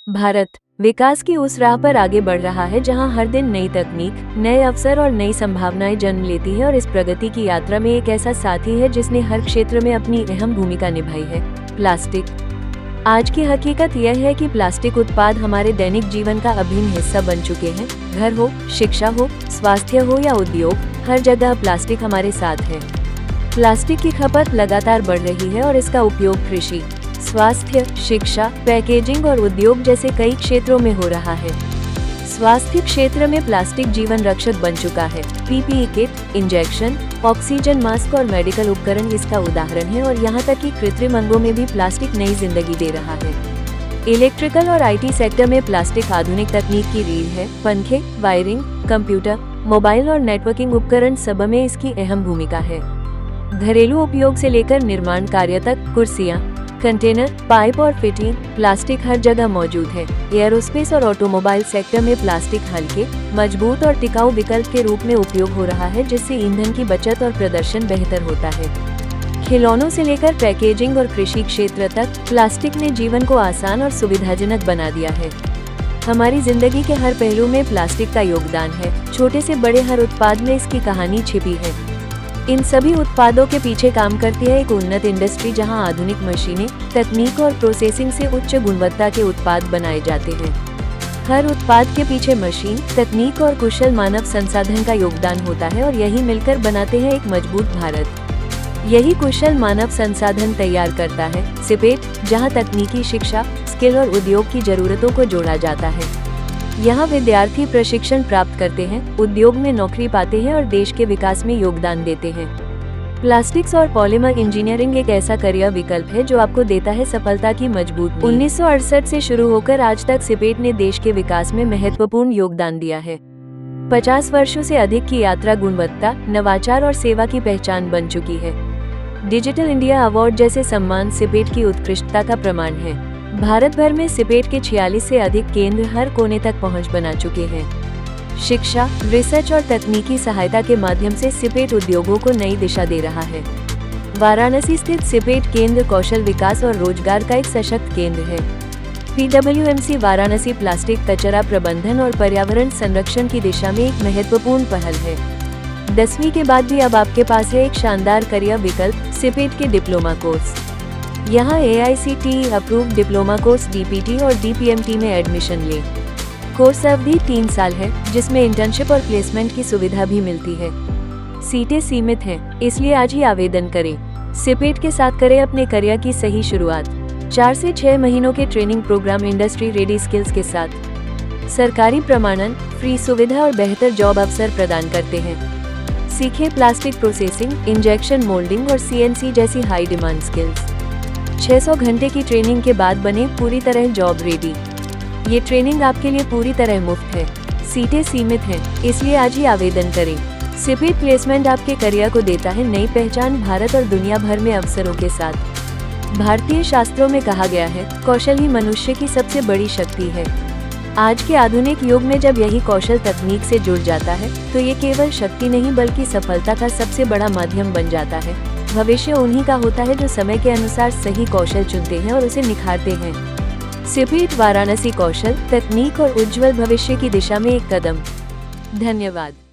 भारत विकास की उस राह पर आगे बढ़ रहा है जहां हर दिन नई तकनीक, नए अवसर और नई संभावनाएं जन्म लेती है और इस प्रगति की यात्रा में एक ऐसा साथी है जिसने हर क्षेत्र में अपनी अहम भूमिका निभाई है, प्लास्टिक। आज की हकीकत यह है कि प्लास्टिक उत्पाद हमारे दैनिक जीवन का अभिन्न हिस्सा बन चुके हैं। घर हो, शिक्षा हो, स्वास्थ्य हो या उद्योग, हर जगह प्लास्टिक हमारे साथ है। प्लास्टिक की खपत लगातार बढ़ रही है और इसका उपयोग कृषि, स्वास्थ्य, शिक्षा, पैकेजिंग और उद्योग जैसे कई क्षेत्रों में हो रहा है। स्वास्थ्य क्षेत्र में प्लास्टिक जीवन रक्षक बन चुका है। PPE kit, injection, oxygen mask और मेडिकल उपकरण इसका उदाहरण है और यहाँ तक कि कृत्रिम अंगों में भी प्लास्टिक नई जिंदगी दे रहा है। इलेक्ट्रिकल और आईटी सेक्टर में प्लास्टिक आधुनिक तकनीक की रीढ़ है। पंखे, वायरिंग, कंप्यूटर, मोबाइल और नेटवर्किंग उपकरण सब में इसकी अहम भूमिका है। घरेलू उपयोग से लेकर निर्माण कार्य तक कुर्सियां, कंटेनर, पाइप और फिटिंग, प्लास्टिक हर जगह मौजूद है। एयरोस्पेस और ऑटोमोबाइल सेक्टर में प्लास्टिक हल्के, मजबूत और टिकाऊ विकल्प के रूप में उपयोग हो रहा है, जिससे ईंधन की बचत और प्रदर्शन बेहतर होता है। खिलौनों से लेकर पैकेजिंग और कृषि क्षेत्र तक प्लास्टिक ने जीवन को आसान और सुविधाजनक बना दिया है। हमारी जिंदगी के हर पहलू में प्लास्टिक का योगदान है। छोटे से बड़े हर उत्पाद में इसकी कहानी छिपी है। इन सभी उत्पादों के पीछे काम करती है एक उन्नत इंडस्ट्री, जहां आधुनिक मशीनें, तकनीक और प्रोसेसिंग से उच्च गुणवत्ता के उत्पाद बनाए जाते हैं। हर उत्पाद के पीछे मशीन, तकनीक और कुशल मानव संसाधन का योगदान होता है और यही मिलकर बनाते हैं एक मजबूत भारत। यही कुशल मानव संसाधन तैयार करता है सिपेट, जहां तकनीकी शिक्षा, स्किल और उद्योग की जरूरतों को जोड़ा जाता है। यहाँ विद्यार्थी प्रशिक्षण प्राप्त करते हैं, उद्योग में नौकरी पाते हैं और देश के विकास में योगदान देते हैं। प्लास्टिक्स और पॉलीमर इंजीनियरिंग एक ऐसा करियर विकल्प है जो आपको देता है सफलता की मजबूत नींव। 1968 से शुरू होकर आज तक सिपेट ने देश के विकास में महत्वपूर्ण योगदान दिया है। 50 वर्षों से अधिक की यात्रा गुणवत्ता, नवाचार और सेवा की पहचान बन चुकी है। डिजिटल इंडिया अवार्ड जैसे सम्मान सिपेट की उत्कृष्टता का प्रमाण है। भारत भर में सिपेट के 46 से अधिक केंद्र हर कोने तक पहुंच बना चुके हैं। शिक्षा, रिसर्च और तकनीकी सहायता के माध्यम से सिपेट उद्योगों को नई दिशा दे रहा है। वाराणसी स्थित सिपेट केंद्र कौशल विकास और रोजगार का एक सशक्त केंद्र है। PWMC वाराणसी प्लास्टिक कचरा प्रबंधन और पर्यावरण संरक्षण की दिशा में एक महत्वपूर्ण पहल है। 10वीं के बाद भी अब आपके पास है एक शानदार करियर विकल्प, सिपेट के डिप्लोमा कोर्स। यहाँ AICTE approved diploma course DPT और DPMT में एडमिशन ले। कोर्स अवधि 3 साल है, जिसमें इंटर्नशिप और प्लेसमेंट की सुविधा भी मिलती है। सीटें सीमित हैं, इसलिए आज ही आवेदन करें। सिपेट के साथ करें अपने करियर की सही शुरुआत। 4 से 6 महीनों के training program industry ready skills के साथ सरकारी प्रमाणन, फ्री सुविधा और बेहतर जॉब अवसर प्रदान करते हैं। सीखें प्लास्टिक प्रोसेसिंग, इंजेक्शन मोल्डिंग और CNC जैसी हाई डिमांड स्किल्स। 600 घंटे की ट्रेनिंग के बाद बने पूरी तरह जॉब रेडी। ये ट्रेनिंग आपके लिए पूरी तरह मुफ्त है। सीटें सीमित हैं, इसलिए आज ही आवेदन करें। सिपेट प्लेसमेंट आपके करियर को देता है नई पहचान, भारत और दुनिया भर में अवसरों के साथ। भारतीय शास्त्रों में कहा गया है, कौशल ही मनुष्य की सबसे बड़ी शक्ति है। आज के आधुनिक युग में जब यही कौशल तकनीक से जुड़ जाता है, तो ये केवल शक्ति नहीं बल्कि सफलता का सबसे बड़ा माध्यम बन जाता है। भविष्य उन्हीं का होता है जो समय के अनुसार सही कौशल चुनते हैं और उसे निखारते हैं। सिपेट वाराणसी कौशल, तकनीक और उज्जवल भविष्य की दिशा में एक कदम। धन्यवाद।